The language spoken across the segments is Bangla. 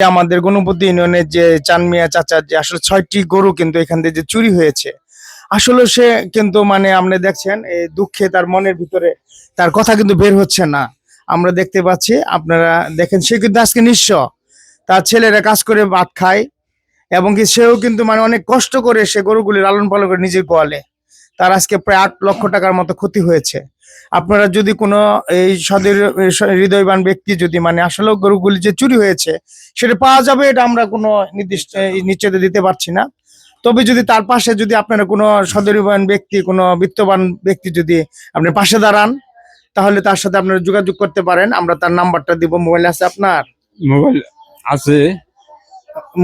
আমাদের গণপতি ইউনিয়নের যে চানমিয়া চাচার যে আসলে ৬টি গরু কিন্তু এখান থেকে যে চুরি হয়েছে, আসলে সে কিন্তু মানে আপনি দেখছেন এই দুঃখে তার মনের ভিতরে তার কথা কিন্তু বের হচ্ছে না। আমরা দেখতে পাচ্ছি, আপনারা দেখেন সে কিন্তু আজকে নিঃস্ব, তার ছেলেরা কাজ করে ভাত খায় এবং কি সেও কিন্তু মানে অনেক কষ্ট করে সে গরুগুলি লালন পালন করে নিজের গোয়ালে। তার আজকে প্রায় ৮ লক্ষ টাকার মতো ক্ষতি হয়েছে। আপনারা যদি কোনো এই হৃদয়বান ব্যক্তি যদি মানে আসলে গরুগুলি যে চুরি হয়েছে সেটা পাওয়া যাবে, এটা আমরা কোনো নির্দিষ্ট নিশ্চয়তা দিতে পারছি না। তবে যদি তার পাশে যদি আপনারা কোনো সদরীবান ব্যক্তি, কোনো বিত্তবান ব্যক্তি যদি আপনি পাশে দাঁড়ান, তাহলে তার সাথে আপনারা যোগাযোগ করতে পারেন। আমরা তার নাম্বারটা দিব। মোবাইল আছে আপনার? মোবাইল আছে।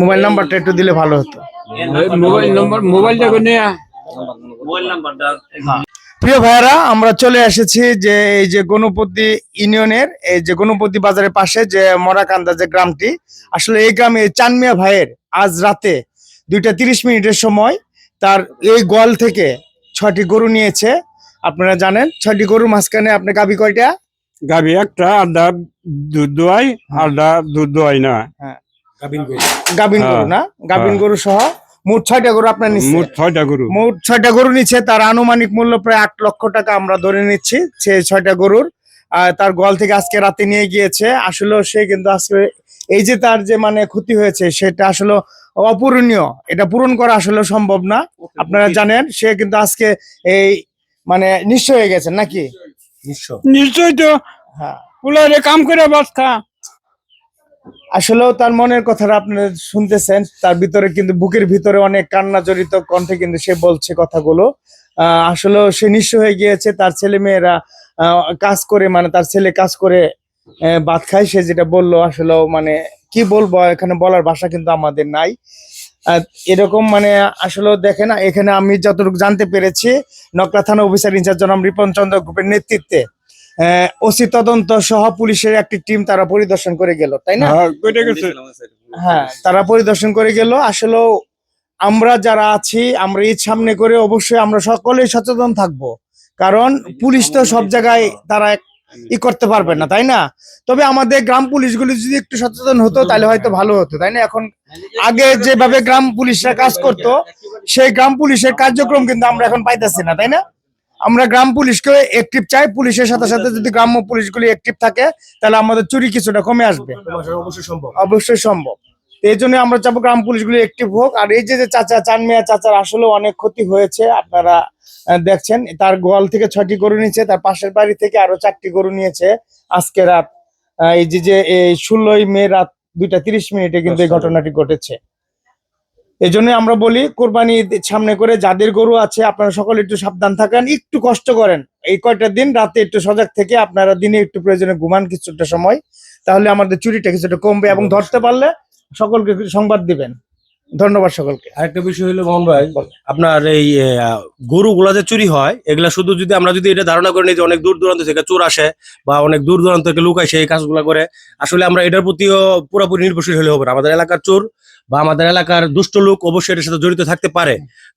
মোবাইল নাম্বারটা একটু দিলে ভালো হতো। মোবাইলটা প্রিয় ভাইয়ারা, আমরা চলে এসেছি যে এই যে গণপতি ইউনিয়নের এই যে গণপতি বাজারের পাশে যে মরাকান্দা যে গ্রামটি, আসলে এই গ্রামে চানমিয়া ভাইয়ের আজ রাতে 2:30 সময় তার এই গোয়াল থেকে 6টি গরু নিয়েছে। আপনারা জানেন 6টি গরুর মাঝখানে আপনি গাভী কয়টা? গাবি একটা, আড্ডা দুধ দোয়াই, আড্ডা দুধ দোয়াই না। হ্যাঁ, গাভীন গরু না, গাভীন গরু সহ মোট 6টা গরু আপনার নিচ্ছে। মোট 6টা গরু। মোট 6টা গরু নিচ্ছে। তার আনুমানিক মূল্য প্রায় 8 লক্ষ টাকা আমরা ধরে নিচ্ছি সেই 6টা গরুর। তার গোয়াল থেকে আজকে রাতে নিয়ে গিয়েছে। আসলে সে কিন্তু আজকে এই যে তার যে মানে ক্ষতি হয়েছে সেটা আসলে অপূরণীয়, এটা পূরণ করা আসলে সম্ভব না। আপনারা জানেন সে কিন্তু আজকে এই মানে নিঃস্ব হয়ে গেছে নাকি? নিশ্চয় তো। হ্যাঁ, পুলারে কাম করে বাঁচা। আসলেও তার মনের কথাটা আপনারা শুনতেছেন। তার ভিতরে কিন্তু বুকের ভিতরে অনেক কান্না জড়িত কণ্ঠে কিন্তু সে বলছে কথাগুলো। আসলেও সে নিঃস্ব হয়ে গিয়েছে। তার ছেলে মেয়েরা কাজ করে, মানে তার ছেলে কাজ করে ভাত খায়। সে যেটা বললো আসলেও মানে কি বলবো, এখানে বলার ভাষা কিন্তু আমাদের নাই। এরকম মানে আসলে দেখেন, এখানে আমি যতটুকু জানতে পেরেছি, নকলা থানা অফিসার ইনচার্জ জনাব রিপন চন্দ্র গ্রুপের নেতৃত্বে ওসি তদন্ত সহ পুলিশের একটি টিম তারা পরিদর্শন করে গেল, তাই না? হ্যাঁ, তারা পরিদর্শন করে গেল। আসলে আমরা যারা আছি, আমরা ঈদ সামনে করে অবশ্যই আমরা সকলেই সচেতন থাকব, কারণ পুলিশ তো সব জায়গায় তারা করতে পারবে না, তাই না? তবে আমাদের গ্রাম পুলিশগুলি যদি একটু সচেতন হতো তাহলে হয়তো ভালো হতো, তাই না? এখন আগে যেভাবে গ্রাম পুলিশরা কাজ করতো সেই গ্রাম পুলিশের কার্যক্রম কিন্তু আমরা এখন পাইতেছি না, তাই না? আমরা গ্রাম পুলিশকে অ্যাক্টিভ চাই। পুলিশের সাথে সাথে যদি গ্রাম্য পুলিশগুলি অ্যাক্টিভ থাকে তাহলে আমাদের চুরি কিছুটা কমে আসবে। অবশ্যই সম্ভব। এই জন্য আমরা চাবো গ্রাম পুলিশগুলি অ্যাক্টিভ হোক। আর এই যে চাচা চানমিয়া চাচার আসলে অনেক ক্ষতি হয়েছে, আপনারা দেখছেন তার গোয়াল থেকে 6টি গরু নিয়েছে, তার পাশের বাড়ি থেকে আরো 4টি গরু নিয়েছে আজকে রাত এই যে 16ই মে রাত 2:30 কিন্তু এই ঘটনাটি ঘটেছে। এই জন্য আমরা বলি কোরবানি সামনে করে যাদের গরু আছে আপনারা সকলে একটু সাবধান থাকেন, একটু কষ্ট করেন। এই কয়টা দিন রাতে একটু সজাগ থেকে আপনারা দিনে একটু প্রয়োজনে ঘুমান কিছুটা সময়, তাহলে আমাদের চুরিটা কিছুটা কমবে এবং ধরতে পারলে সকলকে সংবাদ দিবেন। ধন্যবাদ সকলকে। আরেকটা বিষয় হলো মোহন ভাই, আপনার এই গরুগুলা যে চুরি হয় এগুলা শুধু যদি আমরা যদি এটা ধারণা করে নিই যে অনেক দূর দূরান্ত থেকে চোর আসে বা অনেক দূর দূরান্ত থেকে লোক আসে এই কাজগুলা করে, আসলে আমরা এটার প্রতিও পুরোপুরি নির্ভরশীল হলে হবে না। আমাদের এলাকার চোর বা আমাদের এলাকার দুষ্ট লোক অবশ্যই এটার সাথে জড়িত থাকতে পারে।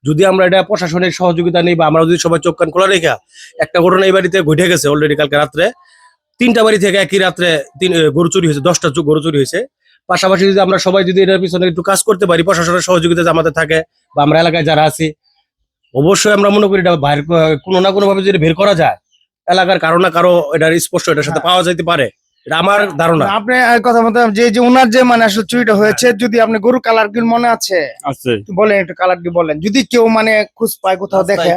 যদি আমরা এটা প্রশাসনের সহযোগিতা নেই বা আমরা যদি সবাই চোখ কান খোলা রেখা, একটা ঘটনা এই বাড়িতে ঘটে গেছে অলরেডি, কালকে রাত্রে 3টা বাড়ি থেকে একই রাত্রে গরু চুরি হয়েছে, 10টা গরু চুরি হয়েছে। পাশাপাশি যদি আমরা সবাই যদি এটার পিছনে একটু কাজ করতে পারি, প্রশাসনের সহযোগিতা আমাদের থাকে বা আমরা এলাকায় যারা আছি, অবশ্যই আমরা মনে করি এটা বাইরে কোনো না কোনো ভাবে যদি বের করা যায়, এলাকার কারো না কারো এটার স্পষ্ট এটার সাথে পাওয়া যাইতে পারে, এটা আমার ধারণা। আপনি কথা মতো যে ওনার যে মানে আসলে চুরিটা হয়েছে, যদি আপনি গরু কালার কি মনে আছে বলেন, একটু কালার কি বলেন, যদি কেউ মানে খুঁজ পায় কোথাও দেখে।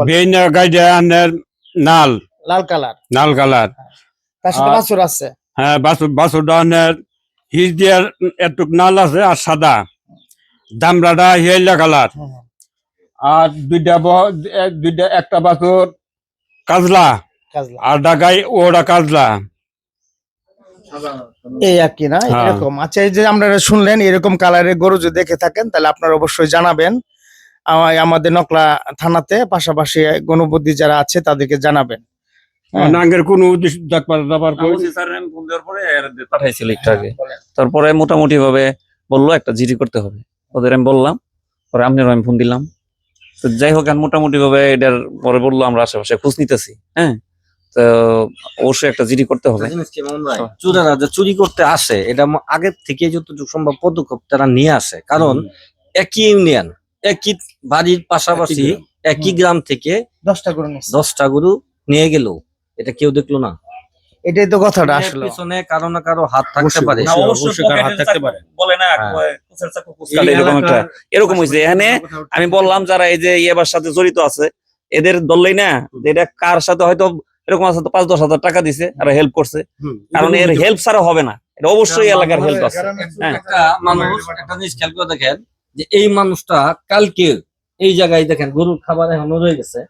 বেইনা গাইডা আনের নাল লাল কালার, নাল কালার, তার সাথে বাছুর আছে। হ্যাঁ, বাছুর ডানের হিজ দিয়ার এটুক নাল আছে আর সাদা, দামড়াটা হিয়াইলা কালার, আর দুইটা একটা বাছুর কাজলা আর ডাকাই ওরা কাজলা, এই আর কি না, এরকম। আচ্ছা, এই যে আপনারা শুনলেন, এরকম কালারের গরু যদি দেখে থাকেন তাহলে আপনারা অবশ্যই জানাবেন আমাদের নকলা থানাতে, পাশাপাশি গণপতি যারা আছে তাদেরকে জানাবেন। নাঙ্গের কোন পাঠাইছিল একটু আগে, তারপরে মোটামুটি ভাবে বললো একটা জিডি করতে হবে, ওদের আমি বললাম, পরে আপনারও আমি ফোন দিলাম। তো যাই হোক, মোটামুটি ভাবে এটার পরে বললো আমরা আশেপাশে খোঁজ নিতেছি। হ্যাঁ, তো অবশ্যই একটা জিডি করতে হবে। জিনিস কি মামুন ভাই, চোরেরা যে চুরি করতে আসে এটা আগের থেকে যতটুকু সম্ভব পদক্ষেপ তারা নিয়ে আসে, কারণ একই ইউনিয়ন, একই বাড়ির পাশাপাশি একই গ্রাম থেকে 10টা করে নিচ্ছে। 10টা গরু নিয়ে গেল, এটা কেউ দেখলো না। এটাই তো কথাটা এর আসলে। পিছনে কারো না কারো হাত থাকতে পারে। অবশ্যই, অবশ্যই কারো হাত থাকতে পারে। বলে না হ্যাঁ। এরকম একটা এরকম হয়েছে এখানে। আমি বললাম যারা এই যে ইয়েবার সাথে জড়িত আছে এদের ধরলেই না যে এটা কার সাথে হয়তো এরকম আছে, 5-10 হাজার টাকা দিছে আর হেল্প করছে, কারণ এর হেল্প ছাড়া হবে না, এটা অবশ্যই এলাকার হেল্প আছে। হ্যাঁ। একটা মানুষ একটা জিনিস খেয়াল করে দেখেন যে এই মানুষটা কালকে এই জায়গায় দেখেন গরুর খাবার এখনো রয়ে গেছে,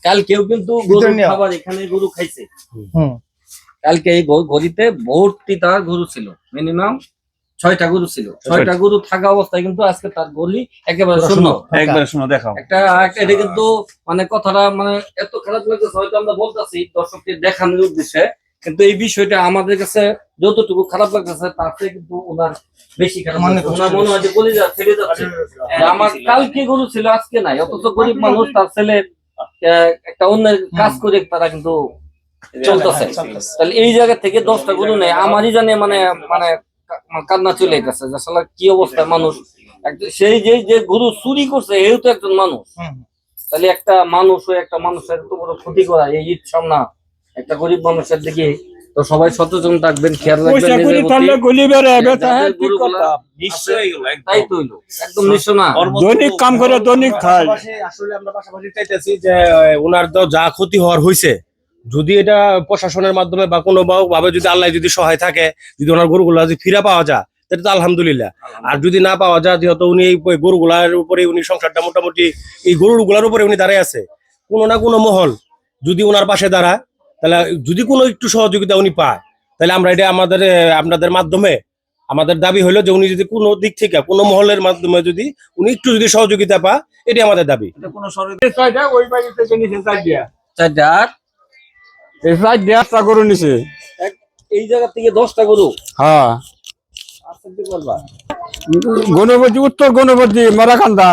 কালকেও কিন্তু গরুর খাবার এখানে গরু খাইছে। হুম। কালকে এই গলিতে ভর্তি তার গরু ছিল, মিনিমাম 6টা গরু ছিল। 6টা গরু থাকা অবস্থায় কিন্তু আজকে তার গলি একেবারে শূন্য। একবারে শুনো দেখাও। একটা এটা কিন্তু মানে কথাটা মানে এত খারাপ লাগতেছে, হয়তো আমরা বলতেছি দর্শকদের দেখানোর উদ্দেশ্যে, কিন্তু এই বিষয়টা আমাদের কাছে যতটুকু খারাপ লাগতেছে তার থেকে কিন্তু ওনার বেশি খারাপ লাগছে। ওনার মনে হয় যে কলিজা ছেড়ে যাচ্ছে। আমার কালকে গরু ছিল আজকে নাই, অথচ গরিব মানুষ তার ছেলে একটা অন্যের কাজ করে তারা কিন্তু চলতেছে। তাহলে এই জায়গা থেকে 10টা গরু নেই, আমারই জানে মানে মানে কান্না চলে গেছে যে আসলে কি অবস্থায় মানুষ। সেই যে গরু চুরি করছে এও তো একজন মানুষ, তাহলে একটা মানুষ হয়ে একটা মানুষের এত বড় ক্ষতি করা এই ঈদ সামনা একটা গরিব মানুষের দিকে। তো সবাই সচেতন থাকবেন, খেয়াল রাখবেন নিজের প্রতি। যাদের গরুগুলা তাই তো হইলো, একদম নিঃস্ব না। দৈনিক কাম করে দৈনিক খায়। আসলে আমরা পাশাপাশি চাইতেছি যে ওনার তো যা ক্ষতি হওয়ার হয়েছে, যদি এটা প্রশাসনের মাধ্যমে বা কোনো ভাবে যদি আল্লাহ যদি সহায় থাকে, যদি ওনার গরুগুলা যদি ফিরে পাওয়া যায় তাহলে তো আলহামদুলিল্লাহ। আর যদি না পাওয়া যায়, যেহেতু উনি এই গরুগুলার উপরে উনি সংসারটা মোটামুটি এই গরুগুলার উপরে উনি দাঁড়ায় আছে, কোনো না কোনো মহল যদি ওনার পাশে দাঁড়ায়, তাহলে যদি কোনো একটু সহযোগিতা উনি পায়, তাহলে আমরা এটা আপনাদের মাধ্যমে আমাদের দাবি হলো যে উনি যদি কোনো দিক থেকে কোনো মহলের মাধ্যমে যদি উনি একটু যদি সহযোগিতা পায়, এটাই আমাদের দাবি। ওই বাড়ি থেকে নিচে 4 চারটা আর এই 4টা গরু নিছে। এই জায়গা থেকে 10টা গরু হ্যাঁ, আচ্ছা কি বলবা? গণপতি, উত্তর গণপতি, মারাকান্দা।